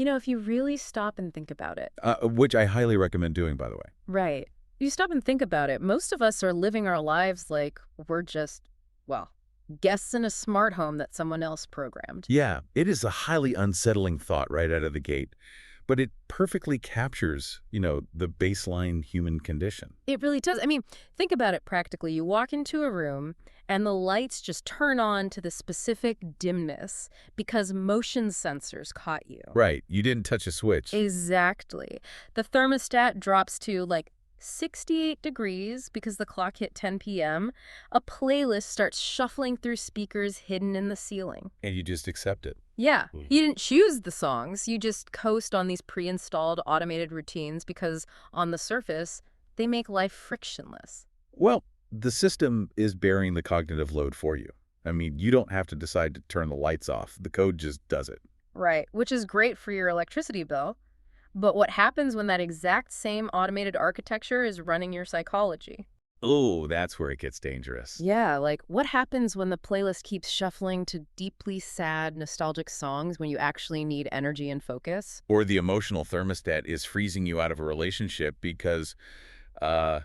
If you really stop and think about it. Which I highly recommend doing, by the way. Right. You stop and think about it. Most of us are living our lives like we're just, well, guests in a smart home that someone else programmed. Yeah, it is a highly unsettling thought right out of the gate, but it perfectly captures, the baseline human condition. It really does. I mean, think about it practically. You walk into a room and the lights just turn on to the specific dimness because motion sensors caught you. Right, you didn't touch a switch. Exactly. The thermostat drops to like 68 degrees because the clock hit 10 p.m. A playlist starts shuffling through speakers hidden in the ceiling. And you just accept it. Yeah, you didn't choose the songs. You just coast on these pre-installed automated routines because on the surface, they make life frictionless. Well, the system is bearing the cognitive load for you. I mean, you don't have to decide to turn the lights off. The code just does it. Right, which is great for your electricity bill. But what happens when that exact same automated architecture is running your psychology? Oh, that's where it gets dangerous. Yeah, like what happens when the playlist keeps shuffling to deeply sad, nostalgic songs when you actually need energy and focus? Or the emotional thermostat is freezing you out of a relationship because a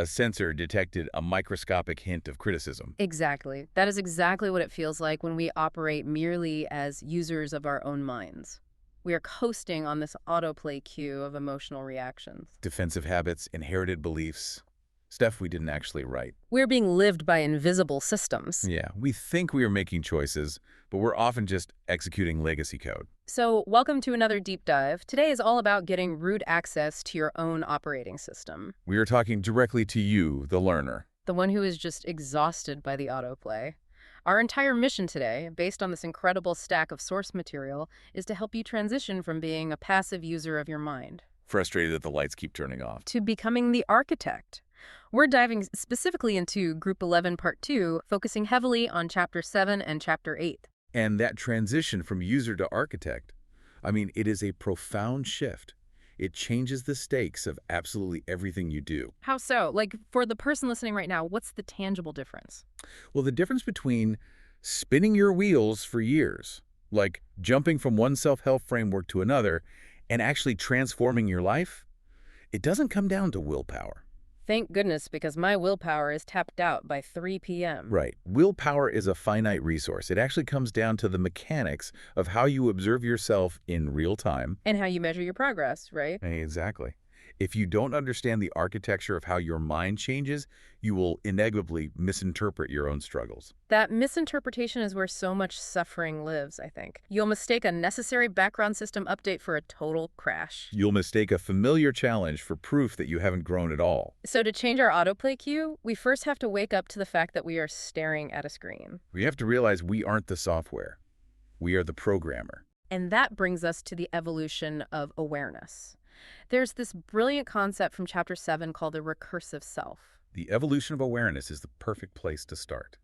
sensor detected a microscopic hint of criticism. Exactly. That is exactly what it feels like when we operate merely as users of our own minds. We are coasting on this autoplay queue of emotional reactions. Defensive habits, inherited beliefs, stuff we didn't actually write. We're being lived by invisible systems. Yeah, we think we are making choices, but we're often just executing legacy code. So, welcome to another deep dive. Today is all about getting root access to your own operating system. We are talking directly to you, the learner. The one who is just exhausted by the autoplay. Our entire mission today, based on this incredible stack of source material, is to help you transition from being a passive user of your mind Frustrated that the lights keep turning off. to becoming the architect. We're diving specifically into Group 11, Part 2, focusing heavily on Chapter 7 and Chapter 8. And that transition from user to architect, I mean, it is a profound shift. It changes the stakes of absolutely everything you do. How so? Like, for the person listening right now, what's the tangible difference? Well, the difference between spinning your wheels for years, like jumping from one self-help framework to another, and actually transforming your life, it doesn't come down to willpower. Thank goodness, because my willpower is tapped out by 3 p.m. Right. Willpower is a finite resource. It actually comes down to the mechanics of how you observe yourself in real time. And how you measure your progress, right? Exactly. If you don't understand the architecture of how your mind changes, you will inevitably misinterpret your own struggles. That misinterpretation is where so much suffering lives, I think. You'll mistake a necessary background system update for a total crash. You'll mistake a familiar challenge for proof that you haven't grown at all. So to change our autoplay queue, we first have to wake up to the fact that we are staring at a screen. We have to realize we aren't the software. We are the programmer. And that brings us to the evolution of awareness. There's this brilliant concept from Chapter 7 called the Recursive Self. The evolution of awareness is the perfect place to start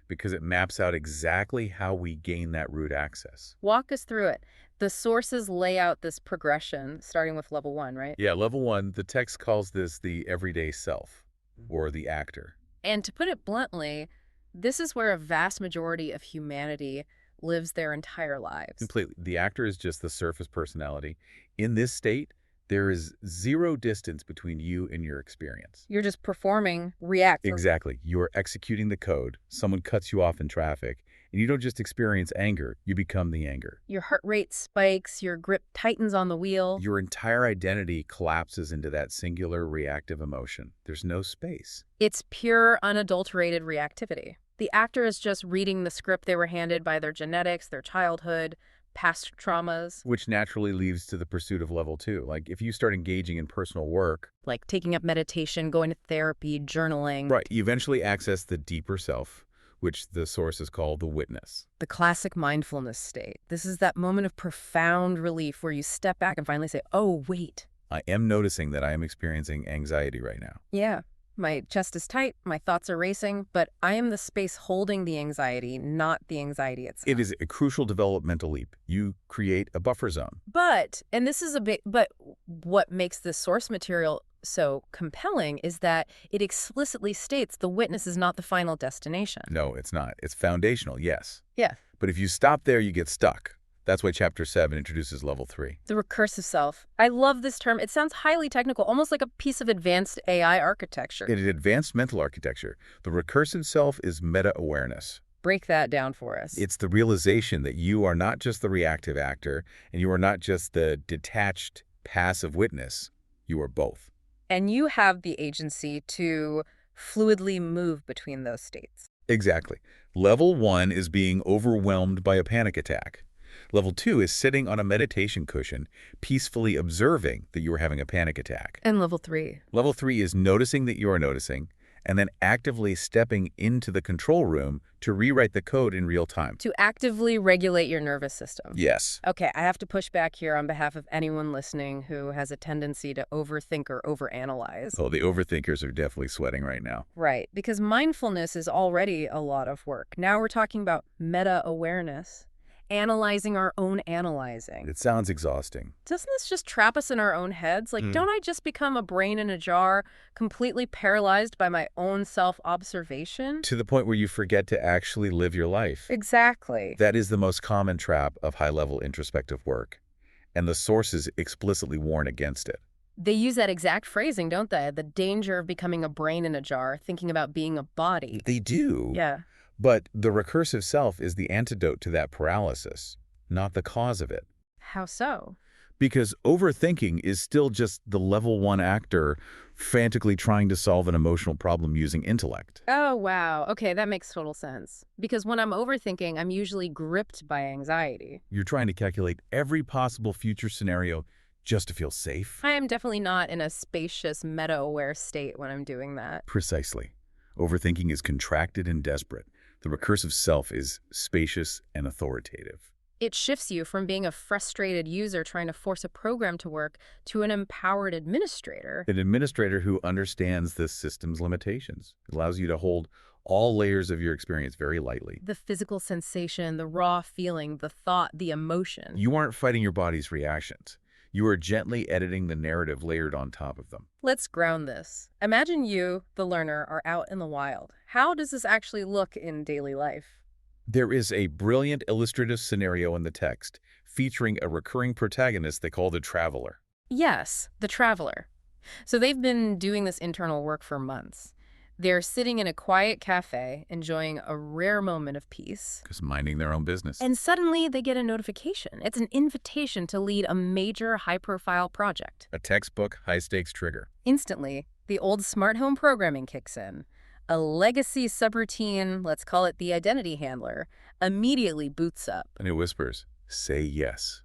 because it maps out exactly how we gain that root access. Walk us through it. The sources lay out this progression, starting with level 1, right? Yeah, level 1, the text calls this the everyday self, or the actor. And to put it bluntly, this is where a vast majority of humanity lives their entire lives. Completely. The actor is just the surface personality. In this state, there is zero distance between you and your experience. You're just performing, reacting. Exactly. You are executing the code. Someone cuts you off in traffic, and you don't just experience anger, you become the anger. Your heart rate spikes, your grip tightens on the wheel. Your entire identity collapses into that singular reactive emotion. There's no space. It's pure, unadulterated reactivity. The actor is just reading the script they were handed by their genetics, their childhood, past traumas. Which naturally leads to the pursuit of level 2. Like if you start engaging in personal work, like taking up meditation, going to therapy, journaling. Right. You eventually access the deeper self, which the sources call the witness. The classic mindfulness state. This is that moment of profound relief where you step back and finally say, oh, wait. I am noticing that I am experiencing anxiety right now. Yeah. My chest is tight, my thoughts are racing, but I am the space holding the anxiety, not the anxiety itself. It is a crucial developmental leap. You create a buffer zone. But what makes this source material so compelling is that it explicitly states the witness is not the final destination. No, it's not. It's foundational, yes. Yeah. But if you stop there, you get stuck. That's why Chapter 7 introduces Level 3. The recursive self. I love this term. It sounds highly technical, almost like a piece of advanced AI architecture. In advanced mental architecture, the recursive self is meta-awareness. Break that down for us. It's the realization that you are not just the reactive actor, and you are not just the detached, passive witness. You are both. And you have the agency to fluidly move between those states. Exactly. Level 1 is being overwhelmed by a panic attack. Level 2 is sitting on a meditation cushion, peacefully observing that you are having a panic attack. And level 3? Level 3 is noticing that you are noticing, and then actively stepping into the control room to rewrite the code in real time. To actively regulate your nervous system. Yes. Okay, I have to push back here on behalf of anyone listening who has a tendency to overthink or overanalyze. Oh, the overthinkers are definitely sweating right now. Right, because mindfulness is already a lot of work. Now we're talking about meta-awareness. Analyzing our own analyzing. It sounds exhausting. Doesn't this just trap us in our own heads? Like, don't I just become a brain in a jar, completely paralyzed by my own self-observation? To the point where you forget to actually live your life. Exactly. That is the most common trap of high-level introspective work, and the sources explicitly warn against it. They use that exact phrasing, don't they? The danger of becoming a brain in a jar, thinking about being a body. They do. Yeah. But the recursive self is the antidote to that paralysis, not the cause of it. How so? Because overthinking is still just the level 1 actor frantically trying to solve an emotional problem using intellect. Oh, wow. Okay, that makes total sense. Because when I'm overthinking, I'm usually gripped by anxiety. You're trying to calculate every possible future scenario just to feel safe. I am definitely not in a spacious, meta-aware state when I'm doing that. Precisely. Overthinking is contracted and desperate. The recursive self is spacious and authoritative. It shifts you from being a frustrated user trying to force a program to work to an empowered administrator. An administrator who understands the system's limitations. It allows you to hold all layers of your experience very lightly. The physical sensation, the raw feeling, the thought, the emotion. You aren't fighting your body's reactions. You are gently editing the narrative layered on top of them. Let's ground this. Imagine you, the learner, are out in the wild. How does this actually look in daily life? There is a brilliant illustrative scenario in the text featuring a recurring protagonist they call the Traveler. Yes, the traveler. So they've been doing this internal work for months. They're sitting in a quiet cafe, enjoying a rare moment of peace. Just minding their own business. And suddenly they get a notification. It's an invitation to lead a major high-profile project. A textbook high-stakes trigger. Instantly, the old smart home programming kicks in. A legacy subroutine, let's call it the identity handler, immediately boots up. And it whispers, say yes.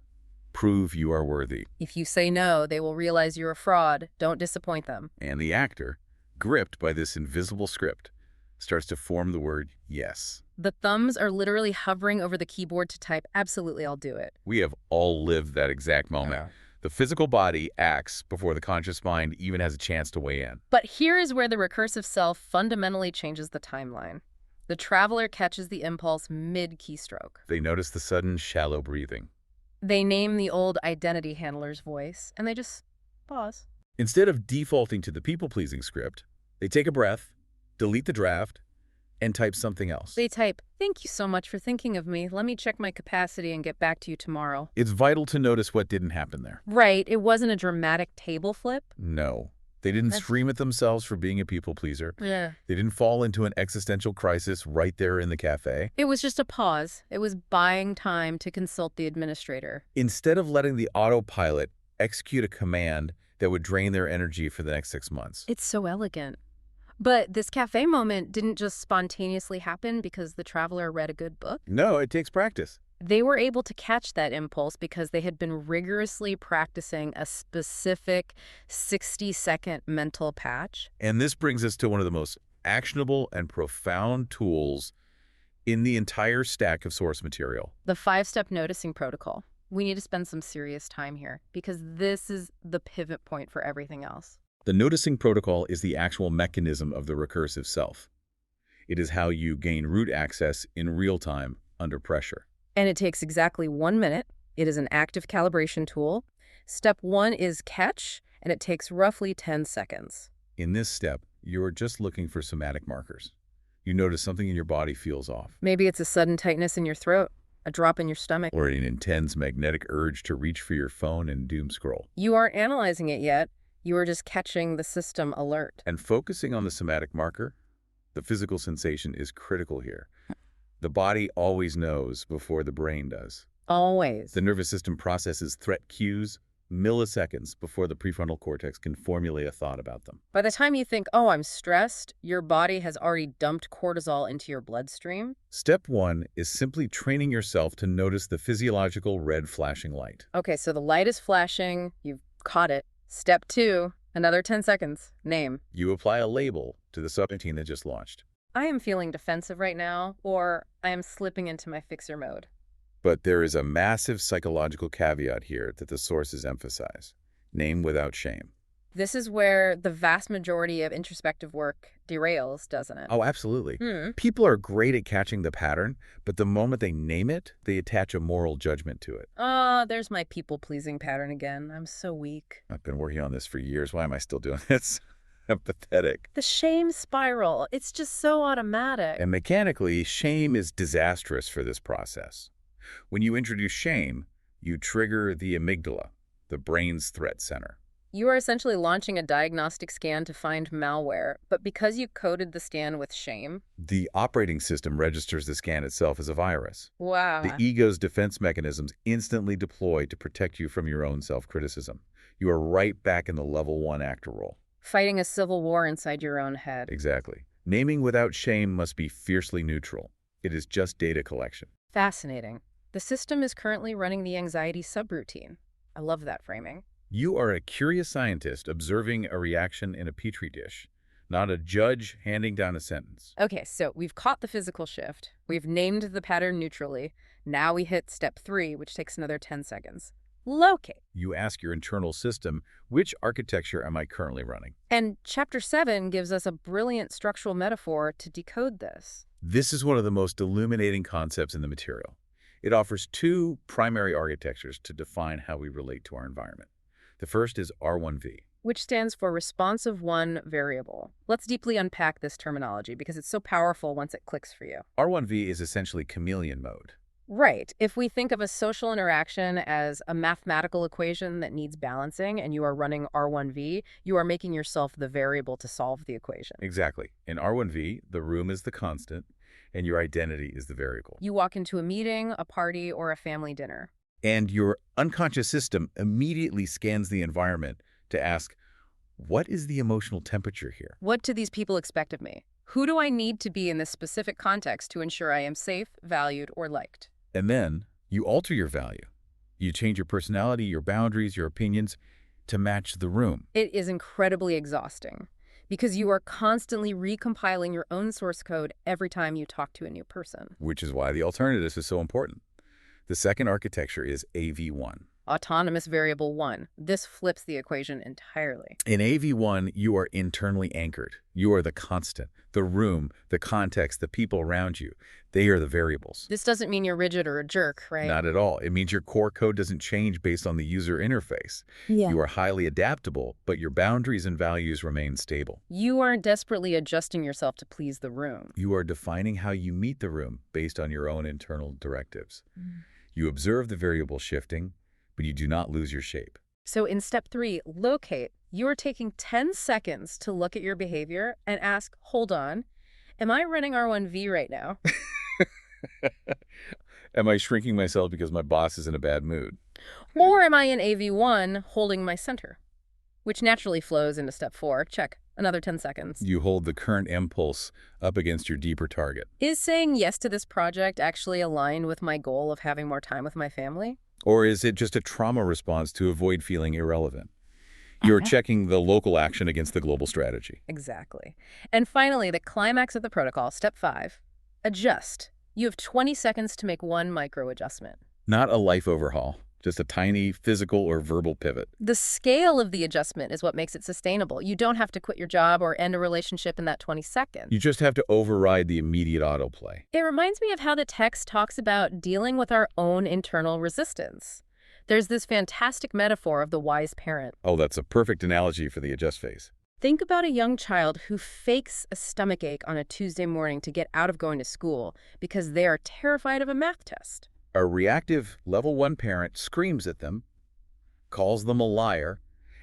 Prove you are worthy. If you say no, they will realize you're a fraud. Don't disappoint them. And the actor, gripped by this invisible script, starts to form the word yes. The thumbs are literally hovering over the keyboard to type, absolutely, I'll do it. We have all lived that exact moment. Yeah. The physical body acts before the conscious mind even has a chance to weigh in. But here is where the recursive self fundamentally changes the timeline. The traveler catches the impulse mid-keystroke. They notice the sudden shallow breathing. They name the old identity handler's voice, and they just pause. Instead of defaulting to the people-pleasing script, they take a breath, delete the draft, and type something else. They type, thank you so much for thinking of me. Let me check my capacity and get back to you tomorrow. It's vital to notice what didn't happen there. Right. It wasn't a dramatic table flip. No. They didn't scream at themselves for being a people-pleaser. Yeah. They didn't fall into an existential crisis right there in the cafe. It was just a pause. It was buying time to consult the administrator. Instead of letting the autopilot execute a command that would drain their energy for the next 6 months. It's so elegant. But this cafe moment didn't just spontaneously happen because the traveler read a good book. No, it takes practice. They were able to catch that impulse because they had been rigorously practicing a specific 60-second mental patch. And this brings us to one of the most actionable and profound tools in the entire stack of source material. The 5-step noticing protocol. We need to spend some serious time here because this is the pivot point for everything else. The noticing protocol is the actual mechanism of the recursive self. It is how you gain root access in real time under pressure. And it takes exactly 1 minute. It is an active calibration tool. Step 1 is catch, and it takes roughly 10 seconds. In this step, you're just looking for somatic markers. You notice something in your body feels off. Maybe it's a sudden tightness in your throat, a drop in your stomach. Or an intense magnetic urge to reach for your phone and doom scroll. You aren't analyzing it yet. You are just catching the system alert. And focusing on the somatic marker, the physical sensation is critical here. The body always knows before the brain does. Always. The nervous system processes threat cues milliseconds before the prefrontal cortex can formulate a thought about them. By the time you think, oh, I'm stressed, your body has already dumped cortisol into your bloodstream. Step 1 is simply training yourself to notice the physiological red flashing light. Okay, so the light is flashing. You've caught it. Step 2, another 10 seconds. Name. You apply a label to the subroutine that just launched. I am feeling defensive right now, or I am slipping into my fixer mode. But there is a massive psychological caveat here that the sources emphasize. Name without shame. This is where the vast majority of introspective work derails, doesn't it? Oh, absolutely. People are great at catching the pattern, but the moment they name it, they attach a moral judgment to it. There's my people-pleasing pattern again. I'm so weak. I've been working on this for years. Why am I still doing this? I'm pathetic. The shame spiral. It's just so automatic. And mechanically, shame is disastrous for this process. When you introduce shame, you trigger the amygdala, the brain's threat center. You are essentially launching a diagnostic scan to find malware, but because you coded the scan with shame... The operating system registers the scan itself as a virus. Wow. The ego's defense mechanisms instantly deploy to protect you from your own self-criticism. You are right back in the level 1 actor role. Fighting a civil war inside your own head. Exactly. Naming without shame must be fiercely neutral. It is just data collection. Fascinating. The system is currently running the anxiety subroutine. I love that framing. You are a curious scientist observing a reaction in a petri dish, not a judge handing down a sentence. Okay, so we've caught the physical shift. We've named the pattern neutrally. Now we hit step 3, which takes another 10 seconds. Locate. You ask your internal system, which architecture am I currently running? And chapter 7 gives us a brilliant structural metaphor to decode this. This is one of the most illuminating concepts in the material. It offers 2 primary architectures to define how we relate to our environment. The first is R1V, which stands for responsive one variable. Let's deeply unpack this terminology because it's so powerful once it clicks for you. R1V is essentially chameleon mode. Right. If we think of a social interaction as a mathematical equation that needs balancing and you are running R1V, you are making yourself the variable to solve the equation. Exactly. In R1V, the room is the constant and your identity is the variable. You walk into a meeting, a party, or a family dinner. And your unconscious system immediately scans the environment to ask, what is the emotional temperature here? What do these people expect of me? Who do I need to be in this specific context to ensure I am safe, valued, or liked? And then you alter your value. You change your personality, your boundaries, your opinions to match the room. It is incredibly exhausting because you are constantly recompiling your own source code every time you talk to a new person. Which is why the alternatives is so important. The second architecture is AV1. Autonomous variable 1. This flips the equation entirely. In AV1, you are internally anchored. You are the constant, the room, the context, the people around you. They are the variables. This doesn't mean you're rigid or a jerk, right? Not at all. It means your core code doesn't change based on the user interface. Yeah. You are highly adaptable, but your boundaries and values remain stable. You aren't desperately adjusting yourself to please the room. You are defining how you meet the room based on your own internal directives. You observe the variable shifting, but you do not lose your shape. So in step 3, locate, you are taking 10 seconds to look at your behavior and ask, hold on, am I running R1V right now? Am I shrinking myself because my boss is in a bad mood? Or am I in AV1 holding my center? Which naturally flows into step 4. Check. Another 10 seconds. You hold the current impulse up against your deeper target. Is saying yes to this project actually aligned with my goal of having more time with my family? Or is it just a trauma response to avoid feeling irrelevant? You're checking the local action against the global strategy. Exactly. And finally, the climax of the protocol, step 5, adjust. You have 20 seconds to make one micro adjustment. Not a life overhaul, just a tiny physical or verbal pivot. The scale of the adjustment is what makes it sustainable. You don't have to quit your job or end a relationship in that 20 seconds. You just have to override the immediate autoplay. It reminds me of how the text talks about dealing with our own internal resistance. There's this fantastic metaphor of the wise parent. Oh, that's a perfect analogy for the adjust phase. Think about a young child who fakes a stomachache on a Tuesday morning to get out of going to school because they are terrified of a math test. A reactive level 1 parent screams at them, calls them a liar,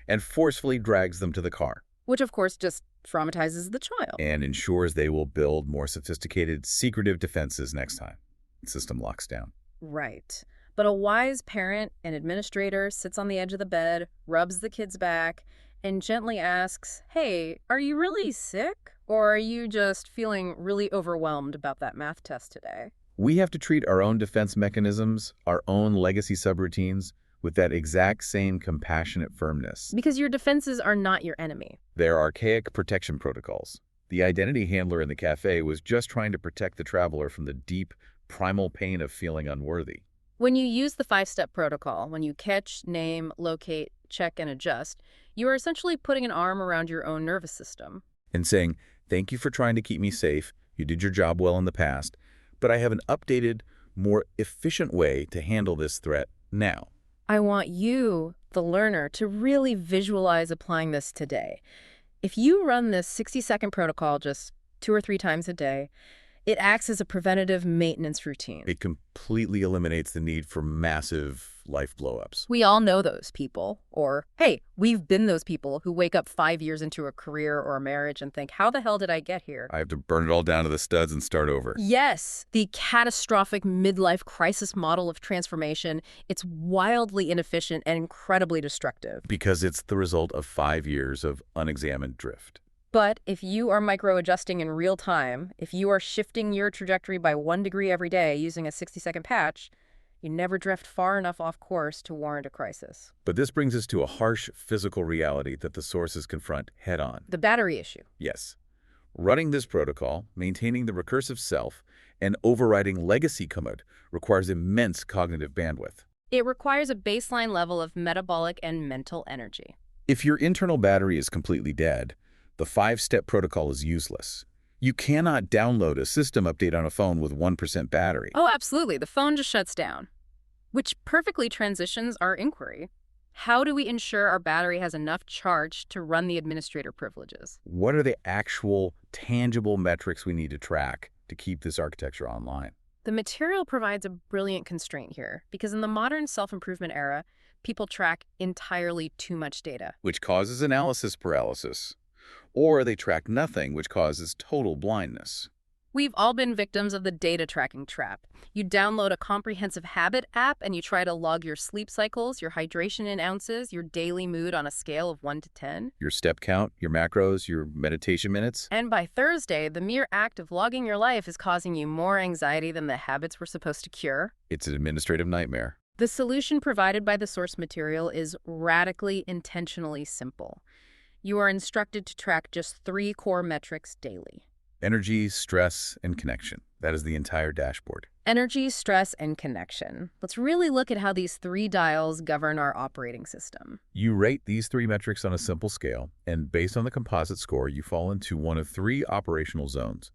and forcefully drags them to the car, Which, of course, just traumatizes the child. and ensures they will build more sophisticated, secretive defenses next time the system locks down. Right. But a wise parent and administrator sits on the edge of the bed, rubs the kid's back, and gently asks, "Hey, are you really sick? Or are you just feeling really overwhelmed about that math test today?" We have to treat our own defense mechanisms, our own legacy subroutines, with that exact same compassionate firmness. Because your defenses are not your enemy. They're archaic protection protocols. The identity handler in the cafe was just trying to protect the traveler from the deep, primal pain of feeling unworthy. When you use the five-step protocol, when you catch, name, locate, check, and adjust, you are essentially putting an arm around your own nervous system. And saying, thank you for trying to keep me safe, you did your job well in the past, but I have an updated, more efficient way to handle this threat now. I want you, the learner, to really visualize applying this today. If you run this 60-second protocol just 2 or 3 times a day, it acts as a preventative maintenance routine. It completely eliminates the need for massive life blowups. We all know those people. Or, hey, we've been those people who wake up 5 years into a career or a marriage and think, how the hell did I get here? I have to burn it all down to the studs and start over. Yes, the catastrophic midlife crisis model of transformation. It's wildly inefficient and incredibly destructive. Because it's the result of 5 years of unexamined drift. But if you are micro-adjusting in real time, if you are shifting your trajectory by 1 degree every day using a 60-second patch, you never drift far enough off course to warrant a crisis. But this brings us to a harsh physical reality that the sources confront head-on. The battery issue. Yes. Running this protocol, maintaining the recursive self, and overriding legacy command requires immense cognitive bandwidth. It requires a baseline level of metabolic and mental energy. If your internal battery is completely dead, the 5-step protocol is useless. You cannot download a system update on a phone with 1% battery. Oh, absolutely. The phone just shuts down. Which perfectly transitions our inquiry. How do we ensure our battery has enough charge to run the administrator privileges? What are the actual, tangible metrics we need to track to keep this architecture online? The material provides a brilliant constraint here, because in the modern self-improvement era, people track entirely too much data. Which causes analysis paralysis. Or they track nothing, which causes total blindness. We've all been victims of the data tracking trap. You download a comprehensive habit app and you try to log your sleep cycles, your hydration in ounces, your daily mood on a scale of 1 to 10. Your step count, your macros, your meditation minutes. And by Thursday, the mere act of logging your life is causing you more anxiety than the habits were supposed to cure. It's an administrative nightmare. The solution provided by the source material is radically, intentionally simple. You are instructed to track just 3 core metrics daily. Energy, stress, and connection. That is the entire dashboard. Energy, stress, and connection. Let's really look at how these 3 dials govern our operating system. You rate these 3 metrics on a simple scale, and based on the composite score, you fall into one of 3 operational zones: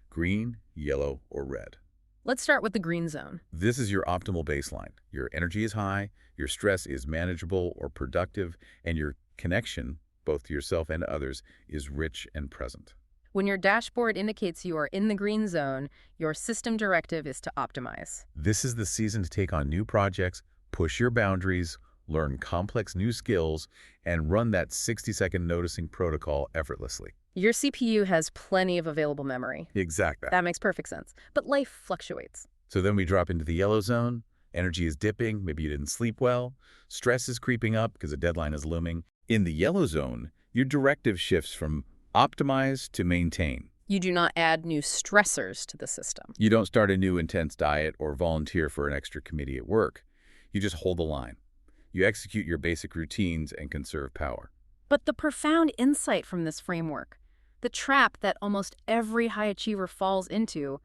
green, yellow, or red. Let's start with the green zone. This is your optimal baseline. Your energy is high, your stress is manageable or productive, and your connection, both to yourself and others, is rich and present. When your dashboard indicates you are in the green zone, your system directive is to optimize. This is the season to take on new projects, push your boundaries, learn complex new skills, and run that 60-second noticing protocol effortlessly. Your CPU has plenty of available memory. Exactly. That makes perfect sense. But life fluctuates. So then we drop into the yellow zone. Energy is dipping. Maybe you didn't sleep well. Stress is creeping up because a deadline is looming. In the yellow zone, your directive shifts from optimize to maintain. You do not add new stressors to the system. You don't start a new intense diet or volunteer for an extra committee at work. You just hold the line. You execute your basic routines and conserve power. But the profound insight from this framework, the trap that almost every high achiever falls into,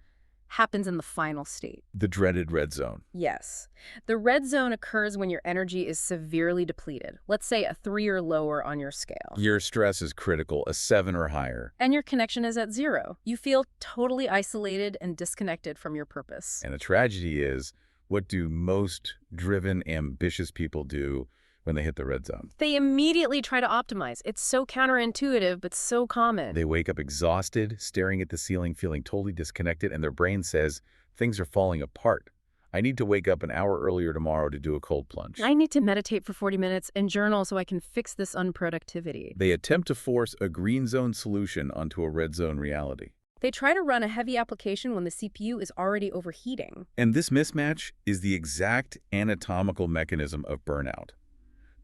happens in the final state. The dreaded red zone. Yes. The red zone occurs when your energy is severely depleted. Let's say a 3 or lower on your scale. Your stress is critical, a 7 or higher. And your connection is at 0. You feel totally isolated and disconnected from your purpose. And the tragedy is, what do most driven, ambitious people do when they hit the red zone? They immediately try to optimize. It's so counterintuitive, but so common. They wake up exhausted, staring at the ceiling, feeling totally disconnected, and their brain says, things are falling apart. I need to wake up an hour earlier tomorrow to do a cold plunge. I need to meditate for 40 minutes and journal so I can fix this unproductivity. They attempt to force a green zone solution onto a red zone reality. They try to run a heavy application when the CPU is already overheating. And this mismatch is the exact anatomical mechanism of burnout.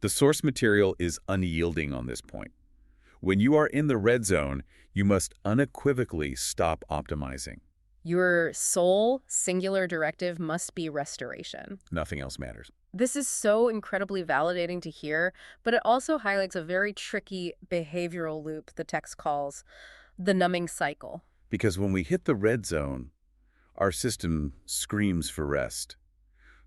The source material is unyielding on this point. When you are in the red zone, you must unequivocally stop optimizing. Your sole, singular directive must be restoration. Nothing else matters. This is so incredibly validating to hear, but it also highlights a very tricky behavioral loop the text calls the numbing cycle. Because when we hit the red zone, our system screams for rest.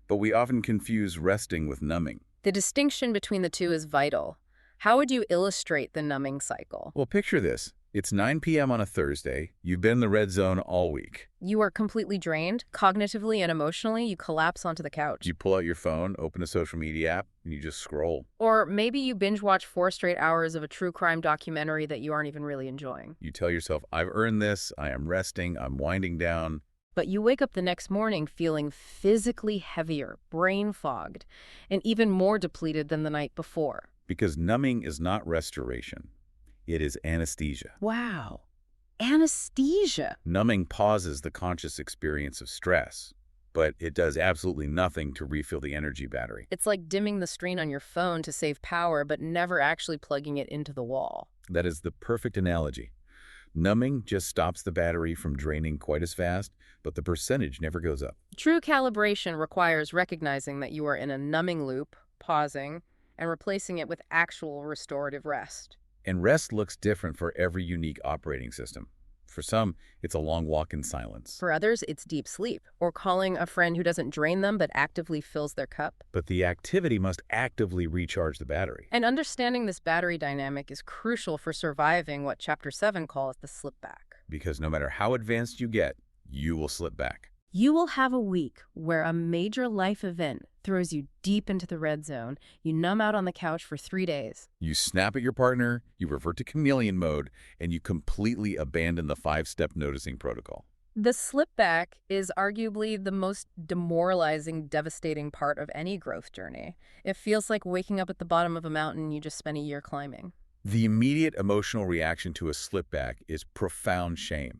But we often confuse resting with numbing. The distinction between the two is vital. How would you illustrate the numbing cycle? Well, picture this. It's 9 p.m. on a Thursday. You've been in the red zone all week. You are completely drained, cognitively and emotionally. You collapse onto the couch. You pull out your phone, open a social media app, and you just scroll. Or maybe you binge watch 4 straight hours of a true crime documentary that you aren't even really enjoying. You tell yourself, I've earned this, I am resting, I'm winding down. But you wake up the next morning feeling physically heavier, brain fogged, and even more depleted than the night before. Because numbing is not restoration. It is anesthesia. Wow. Anesthesia. Numbing pauses the conscious experience of stress, but it does absolutely nothing to refill the energy battery. It's like dimming the screen on your phone to save power, but never actually plugging it into the wall. That is the perfect analogy. Numbing just stops the battery from draining quite as fast, but the percentage never goes up. True calibration requires recognizing that you are in a numbing loop, pausing, and replacing it with actual restorative rest. And rest looks different for every unique operating system. For some, it's a long walk in silence. For others, it's deep sleep, or calling a friend who doesn't drain them but actively fills their cup. But the activity must actively recharge the battery. And understanding this battery dynamic is crucial for surviving what Chapter 7 calls the slip back. Because no matter how advanced you get, you will slip back. You will have a week where a major life event throws you deep into the red zone. You numb out on the couch for 3 days. You snap at your partner, you revert to chameleon mode, and you completely abandon the 5-step noticing protocol. The slip back is arguably the most demoralizing, devastating part of any growth journey. It feels like waking up at the bottom of a mountain you just spent a year climbing. The immediate emotional reaction to a slip back is profound shame.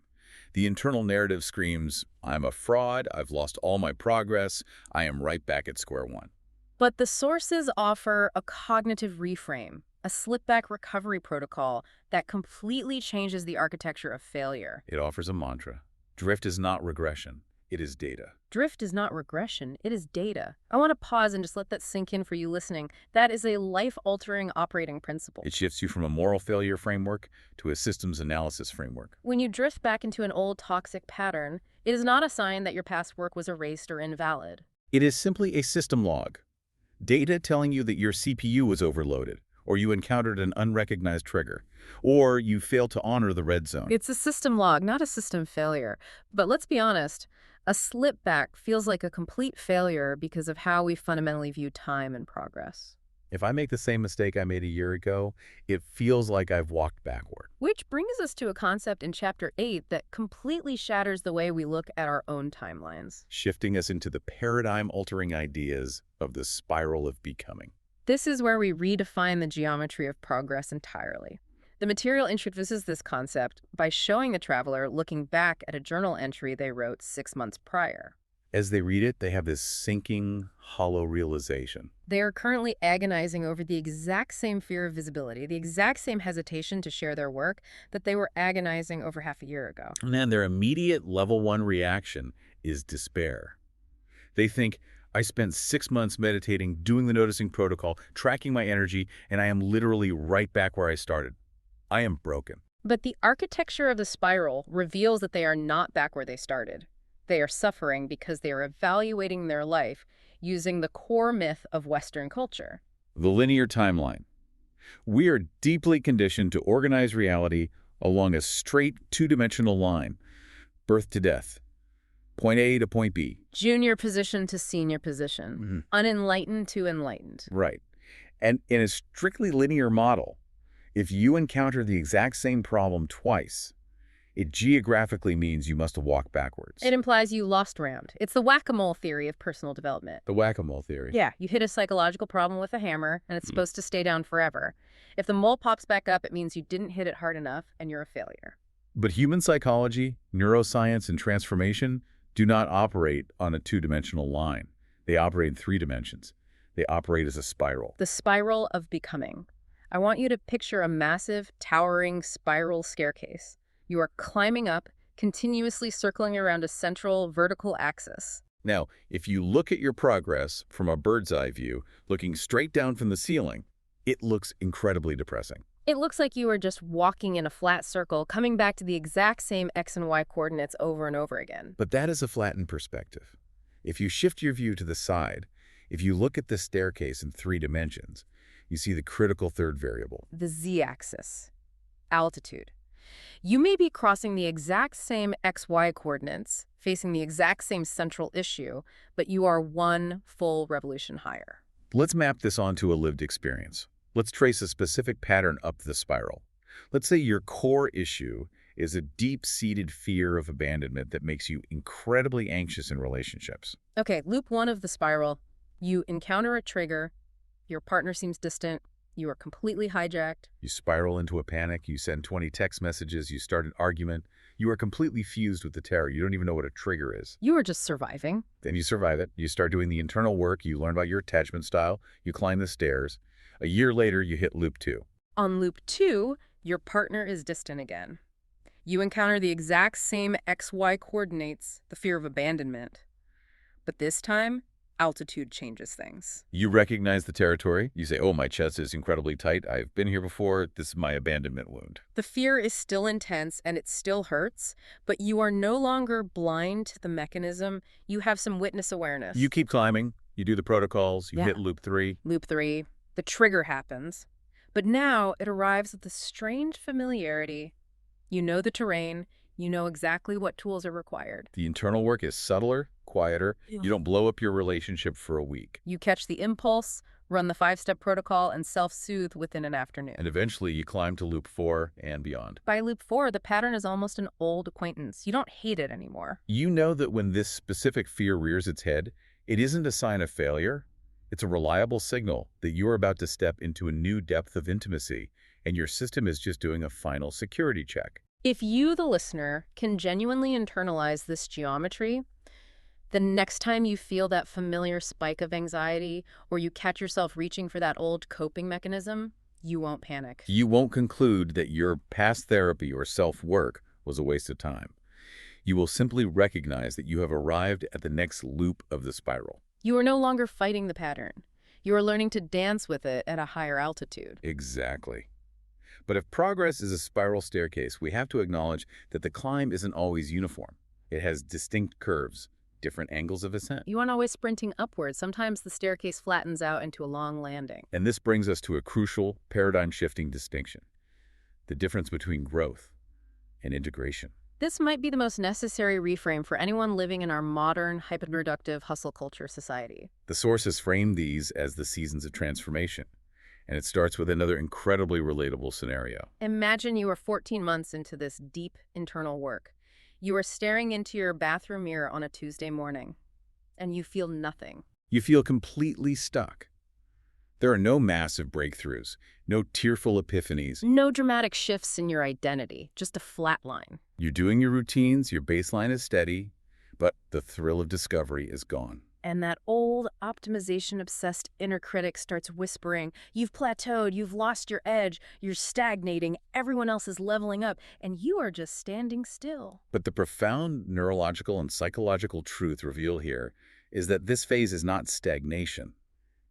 The internal narrative screams, I'm a fraud, I've lost all my progress, I am right back at square one. But the sources offer a cognitive reframe, a slip-back recovery protocol that completely changes the architecture of failure. It offers a mantra. Drift is not regression, it is data. Drift is not regression, it is data. I want to pause and just let that sink in for you listening. That is a life-altering operating principle. It shifts you from a moral failure framework to a systems analysis framework. When you drift back into an old toxic pattern, it is not a sign that your past work was erased or invalid. It is simply a system log. Data telling you that your CPU was overloaded, or you encountered an unrecognized trigger, or you failed to honor the red zone. It's a system log, not a system failure. But let's be honest, a slip back feels like a complete failure because of how we fundamentally view time and progress. If I make the same mistake I made a year ago, it feels like I've walked backward. Which brings us to a concept in Chapter 8 that completely shatters the way we look at our own timelines. Shifting us into the paradigm-altering ideas of the spiral of becoming. This is where we redefine the geometry of progress entirely. The material introduces this concept by showing the traveler looking back at a journal entry they wrote 6 months prior. As they read it, they have this sinking, hollow realization. They are currently agonizing over the exact same fear of visibility, the exact same hesitation to share their work that they were agonizing over half a year ago. And then their immediate level 1 reaction is despair. They think, I spent 6 months meditating, doing the noticing protocol, tracking my energy, and I am literally right back where I started. I am broken. But the architecture of the spiral reveals that they are not back where they started. They are suffering because they are evaluating their life using the core myth of Western culture. The linear timeline. We are deeply conditioned to organize reality along a straight two-dimensional line, birth to death, point A to point B. Junior position to senior position, unenlightened to enlightened. Right. And in a strictly linear model, if you encounter the exact same problem twice, It geographically means you must walk backwards. It implies you lost ground. It's the whack-a-mole theory of personal development. The whack-a-mole theory. Yeah, you hit a psychological problem with a hammer, and it's supposed to stay down forever. If the mole pops back up, it means you didn't hit it hard enough, and you're a failure. But human psychology, neuroscience, and transformation do not operate on a two-dimensional line. They operate in 3 dimensions. They operate as a spiral. The spiral of becoming. I want you to picture a massive, towering spiral staircase. You are climbing up, continuously circling around a central vertical axis. Now, if you look at your progress from a bird's eye view, looking straight down from the ceiling, it looks incredibly depressing. It looks like you are just walking in a flat circle, coming back to the exact same X and Y coordinates over and over again. But that is a flattened perspective. If you shift your view to the side, if you look at the staircase in 3 dimensions, you see the critical third variable. The z-axis. Altitude. You may be crossing the exact same XY coordinates, facing the exact same central issue, but you are 1 full revolution higher. Let's map this onto a lived experience. Let's trace a specific pattern up the spiral. Let's say your core issue is a deep-seated fear of abandonment that makes you incredibly anxious in relationships. Okay, loop 1 of the spiral. You encounter a trigger, your partner seems distant, you are completely hijacked. You spiral into a panic, you send 20 text messages, you start an argument. You are completely fused with the terror. You don't even know what a trigger is. You are just surviving. Then you survive it. You start doing the internal work. You learn about your attachment style. You climb the stairs. A year later, you hit loop 2. On loop 2, your partner is distant again. You encounter the exact same XY coordinates, the fear of abandonment. But this time, altitude changes things. You recognize the territory. You say, oh, my chest is incredibly tight. I've been here before. This is my abandonment wound. The fear is still intense and it still hurts, but you are no longer blind to the mechanism. You have some witness awareness. You keep climbing. You do the protocols. You hit loop 3. Loop 3. The trigger happens. But now it arrives with a strange familiarity. You know the terrain. You know exactly what tools are required. The internal work is subtler, quieter. You don't blow up your relationship for a week. You catch the impulse, run the 5-step protocol, and self-soothe within an afternoon. And eventually you climb to loop 4 and beyond. By loop 4, the pattern is almost an old acquaintance. You don't hate it anymore. You know that when this specific fear rears its head, it isn't a sign of failure. It's a reliable signal that you're about to step into a new depth of intimacy, and your system is just doing a final security check. If you, the listener, can genuinely internalize this geometry, the next time you feel that familiar spike of anxiety or you catch yourself reaching for that old coping mechanism, you won't panic. You won't conclude that your past therapy or self-work was a waste of time. You will simply recognize that you have arrived at the next loop of the spiral. You are no longer fighting the pattern. You are learning to dance with it at a higher altitude. Exactly. But if progress is a spiral staircase, we have to acknowledge that the climb isn't always uniform. It has distinct curves, different angles of ascent. You aren't always sprinting upwards. Sometimes the staircase flattens out into a long landing. And this brings us to a crucial, paradigm-shifting distinction: the difference between growth and integration. This might be the most necessary reframe for anyone living in our modern, hyper-productive hustle culture society. The sources frame these as the seasons of transformation. And it starts with another incredibly relatable scenario. Imagine you are 14 months into this deep internal work. You are staring into your bathroom mirror on a Tuesday morning, and you feel nothing. You feel completely stuck. There are no massive breakthroughs, no tearful epiphanies. No dramatic shifts in your identity, just a flat line. You're doing your routines, your baseline is steady, but the thrill of discovery is gone. And that old optimization-obsessed inner critic starts whispering, you've plateaued, you've lost your edge, you're stagnating, everyone else is leveling up, and you are just standing still. But the profound neurological and psychological truth revealed here is that this phase is not stagnation.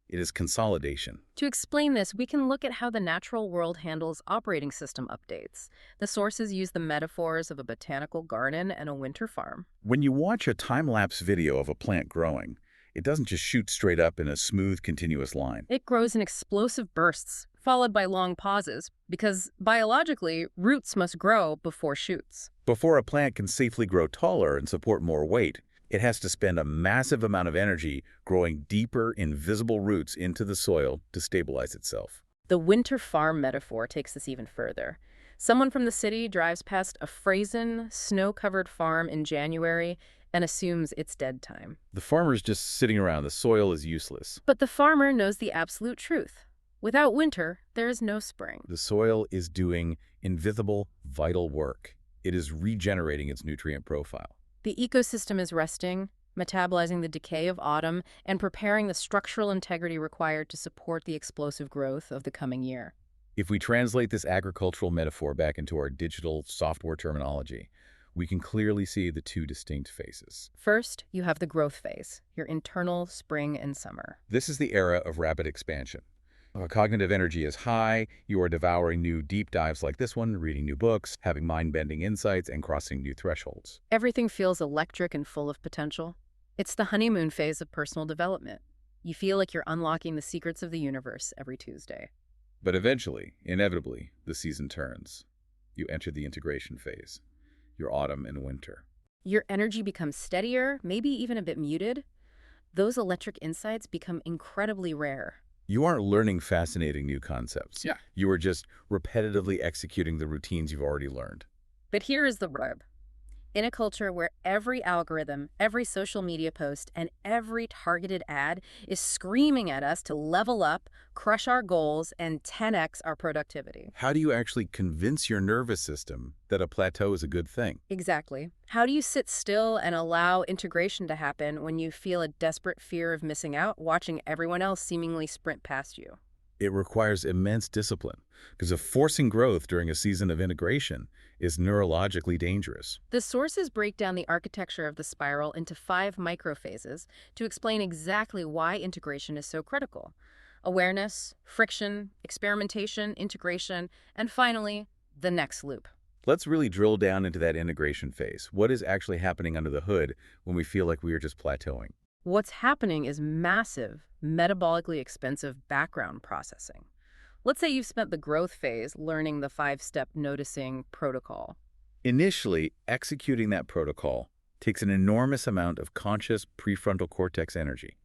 It is consolidation. To explain this, we can look at how the natural world handles operating system updates. The sources use the metaphors of a botanical garden and a winter farm. When you watch a time-lapse video of a plant growing, it doesn't just shoot straight up in a smooth, continuous line. It grows in explosive bursts, followed by long pauses, because biologically, roots must grow before shoots. Before a plant can safely grow taller and support more weight, it has to spend a massive amount of energy growing deeper, invisible roots into the soil to stabilize itself. The winter farm metaphor takes this even further. Someone from the city drives past a frozen, snow-covered farm in January and assumes it's dead time. The farmer's just sitting around. The soil is useless. But the farmer knows the absolute truth. Without winter, there is no spring. The soil is doing invisible, vital work. It is regenerating its nutrient profile. The ecosystem is resting, metabolizing the decay of autumn, and preparing the structural integrity required to support the explosive growth of the coming year. If we translate this agricultural metaphor back into our digital software terminology, we can clearly see the two distinct phases. First, you have the growth phase, your internal spring and summer. This is the era of rapid expansion. Cognitive energy is high. You are devouring new deep dives like this one, reading new books, having mind-bending insights, and crossing new thresholds. Everything feels electric and full of potential. It's the honeymoon phase of personal development. You feel like you're unlocking the secrets of the universe every Tuesday. But eventually, inevitably, the season turns. You enter the integration phase, your autumn and winter. Your energy becomes steadier, maybe even a bit muted. Those electric insights become incredibly rare. You aren't learning fascinating new concepts. Yeah. You are just repetitively executing the routines you've already learned. But here is the rub. In a culture where every algorithm, every social media post, and every targeted ad is screaming at us to level up, crush our goals, and 10x our productivity. How do you actually convince your nervous system that a plateau is a good thing? Exactly. How do you sit still and allow integration to happen when you feel a desperate fear of missing out, watching everyone else seemingly sprint past you? It requires immense discipline, because forcing growth during a season of integration is neurologically dangerous. The sources break down the architecture of the spiral into 5 microphases to explain exactly why integration is so critical. Awareness, friction, experimentation, integration, and finally, the next loop. Let's really drill down into that integration phase. What is actually happening under the hood when we feel like we are just plateauing? What's happening is massive, metabolically expensive background processing. Let's say you've spent the growth phase learning the 5-step noticing protocol. Initially, executing that protocol takes an enormous amount of conscious prefrontal cortex energy.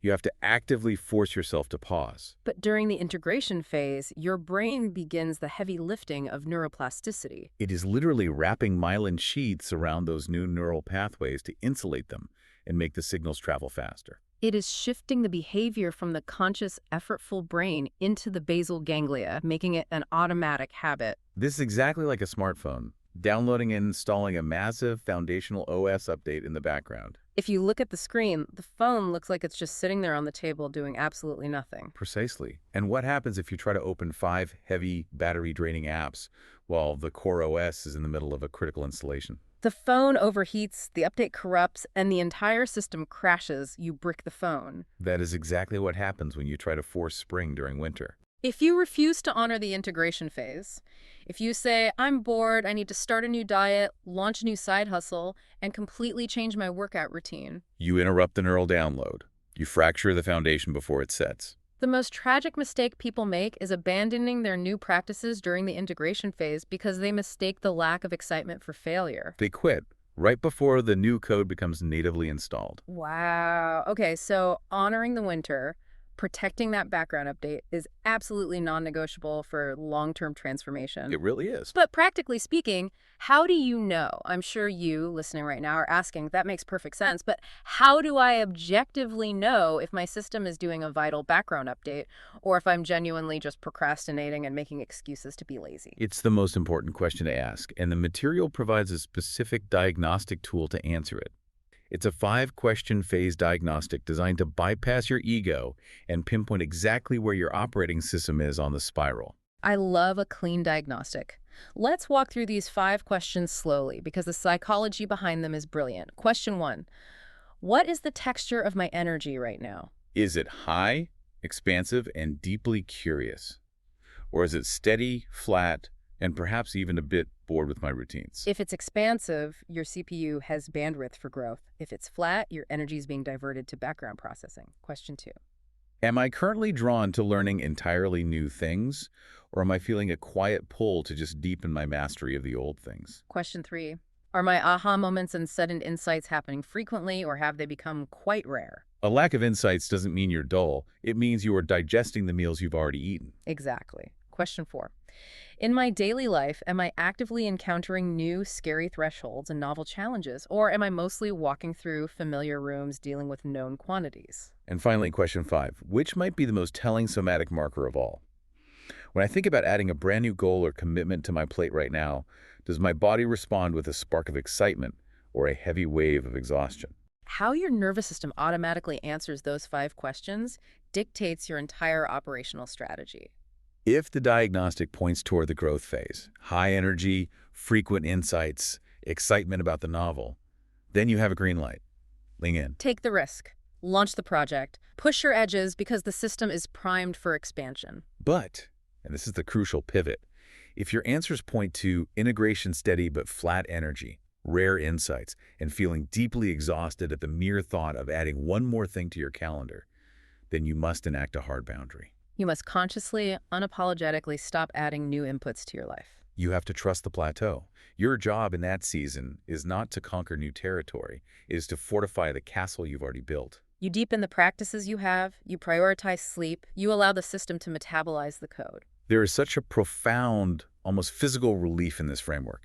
You have to actively force yourself to pause. But during the integration phase, your brain begins the heavy lifting of neuroplasticity. It is literally wrapping myelin sheaths around those new neural pathways to insulate them and make the signals travel faster. It is shifting the behavior from the conscious, effortful brain into the basal ganglia, making it an automatic habit. This is exactly like a smartphone, downloading and installing a massive foundational OS update in the background. If you look at the screen, the phone looks like it's just sitting there on the table doing absolutely nothing. Precisely. And what happens if you try to open 5 heavy, battery-draining apps while the core OS is in the middle of a critical installation? The phone overheats, the update corrupts, and the entire system crashes. You brick the phone. That is exactly what happens when you try to force spring during winter. If you refuse to honor the integration phase, if you say, I'm bored, I need to start a new diet, launch a new side hustle, and completely change my workout routine, You interrupt the neural download. You fracture the foundation before it sets. the most tragic mistake people make is abandoning their new practices during the integration phase because they mistake the lack of excitement for failure. They quit right before the new code becomes natively installed. Wow. Okay, so honoring the winter, protecting that background update is absolutely non-negotiable for long-term transformation. It really is. But practically speaking, how do you know? I'm sure you, listening right now, are asking, that makes perfect sense, but how do I objectively know if my system is doing a vital background update or if I'm genuinely just procrastinating and making excuses to be lazy? It's the most important question to ask, and the material provides a specific diagnostic tool to answer it. It's a 5-question phase diagnostic designed to bypass your ego and pinpoint exactly where your operating system is on the spiral. I love a clean diagnostic. Let's walk through these 5 questions slowly because the psychology behind them is brilliant. Question 1. What is the texture of my energy right now? Is it high, expansive, and deeply curious? Or is it steady, flat, and perhaps even a bit bored with my routines? If it's expansive, your CPU has bandwidth for growth. If it's flat, your energy is being diverted to background processing. Question 2. Am I currently drawn to learning entirely new things, or am I feeling a quiet pull to just deepen my mastery of the old things? Question 3. Are my aha moments and sudden insights happening frequently, or have they become quite rare? A lack of insights doesn't mean you're dull. It means you are digesting the meals you've already eaten. Exactly. Question 4. In my daily life, am I actively encountering new, scary thresholds and novel challenges, or am I mostly walking through familiar rooms dealing with known quantities? And finally, question 5. Which might be the most telling somatic marker of all? When I think about adding a brand new goal or commitment to my plate right now, does my body respond with a spark of excitement or a heavy wave of exhaustion? How your nervous system automatically answers those 5 questions dictates your entire operational strategy. If the diagnostic points toward the growth phase, high energy, frequent insights, excitement about the novel, then you have a green light. Lean in. Take the risk. Launch the project. Push your edges because the system is primed for expansion. But, and this is the crucial pivot, if your answers point to integration steady but flat energy, rare insights, and feeling deeply exhausted at the mere thought of adding one more thing to your calendar, then you must enact a hard boundary. You must consciously, unapologetically stop adding new inputs to your life. You have to trust the plateau. Your job in that season is not to conquer new territory, it is to fortify the castle you've already built. You deepen the practices you have, you prioritize sleep, you allow the system to metabolize the code. There is such a profound, almost physical relief in this framework.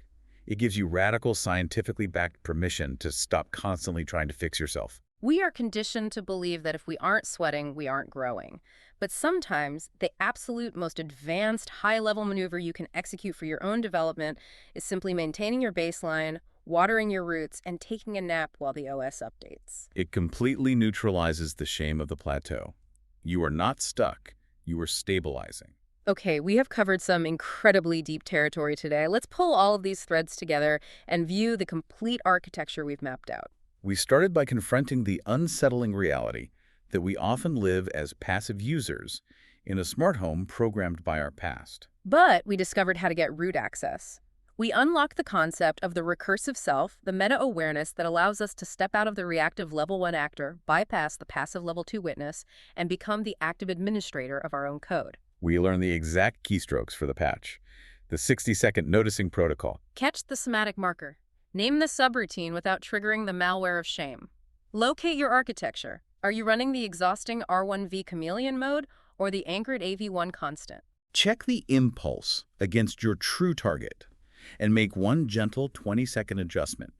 It gives you radical, scientifically backed permission to stop constantly trying to fix yourself. We are conditioned to believe that if we aren't sweating, we aren't growing. But sometimes the absolute most advanced high-level maneuver you can execute for your own development is simply maintaining your baseline, watering your roots, and taking a nap while the OS updates. It completely neutralizes the shame of the plateau. You are not stuck, you are stabilizing. Okay, we have covered some incredibly deep territory today. Let's pull all of these threads together and view the complete architecture we've mapped out. We started by confronting the unsettling reality that we often live as passive users in a smart home programmed by our past. But we discovered how to get root access. We unlocked the concept of the recursive self, the meta-awareness that allows us to step out of the reactive level 1 actor, bypass the passive level 2 witness, and become the active administrator of our own code. We learned the exact keystrokes for the patch, the 60-second noticing protocol. Catch the somatic marker. Name the subroutine without triggering the malware of shame. Locate your architecture. Are you running the exhausting R1V chameleon mode or the anchored AV1 constant? Check the impulse against your true target and make one gentle 20-second adjustment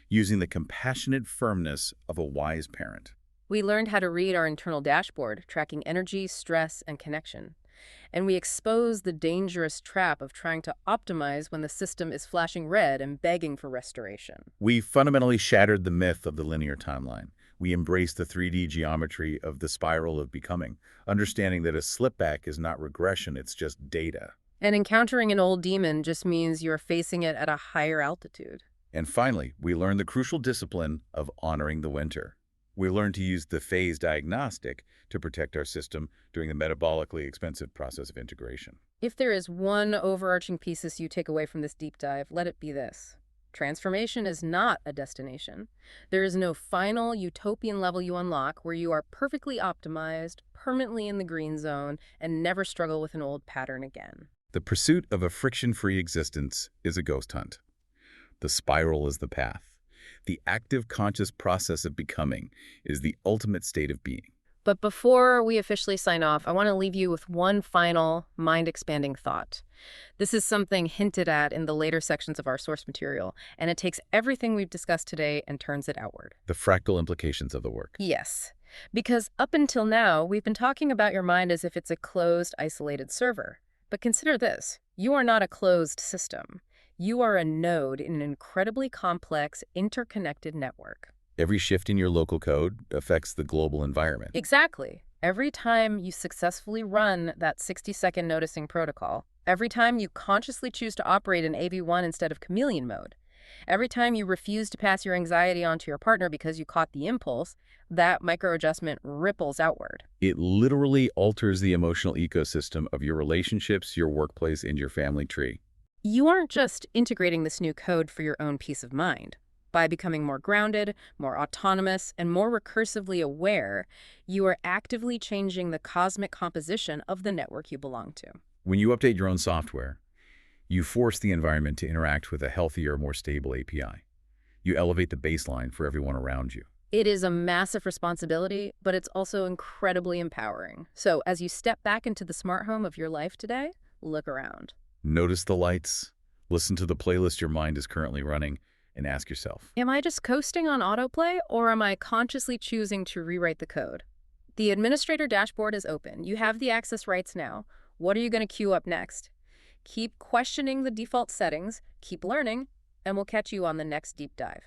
using the compassionate firmness of a wise parent. We learned how to read our internal dashboard, tracking energy, stress, and connection. And we exposed the dangerous trap of trying to optimize when the system is flashing red and begging for restoration. We fundamentally shattered the myth of the linear timeline. We embraced the 3D geometry of the spiral of becoming, understanding that a slipback is not regression, it's just data. And encountering an old demon just means you're facing it at a higher altitude. And finally, we learned the crucial discipline of honoring the winter. We learned to use the phase diagnostic to protect our system during the metabolically expensive process of integration. If there is one overarching thesis you take away from this deep dive, let it be this. Transformation is not a destination. There is no final utopian level you unlock where you are perfectly optimized, permanently in the green zone, and never struggle with an old pattern again. The pursuit of a friction-free existence is a ghost hunt. The spiral is the path. The active conscious process of becoming is the ultimate state of being. But before we officially sign off, I want to leave you with one final mind-expanding thought. This is something hinted at in the later sections of our source material, and it takes everything we've discussed today and turns it outward. The fractal implications of the work. Yes, because up until now, we've been talking about your mind as if it's a closed, isolated server. But consider this. You are not a closed system. You are a node in an incredibly complex, interconnected network. Every shift in your local code affects the global environment. Exactly. Every time you successfully run that 60-second noticing protocol, every time you consciously choose to operate in AV1 instead of chameleon mode, every time you refuse to pass your anxiety on to your partner because you caught the impulse, that micro-adjustment ripples outward. It literally alters the emotional ecosystem of your relationships, your workplace, and your family tree. You aren't just integrating this new code for your own peace of mind. By becoming more grounded, more autonomous, and more recursively aware, you are actively changing the cosmic composition of the network you belong to. When you update your own software, you force the environment to interact with a healthier, more stable API. You elevate the baseline for everyone around you. It is a massive responsibility, but it's also incredibly empowering. So as you step back into the smart home of your life today, look around. Notice the lights, listen to the playlist your mind is currently running, and ask yourself, Am I just coasting on autoplay, or am I consciously choosing to rewrite the code? The administrator dashboard is open. You have the access rights now. What are you going to queue up next? Keep questioning the default settings, keep learning, and we'll catch you on the next deep dive.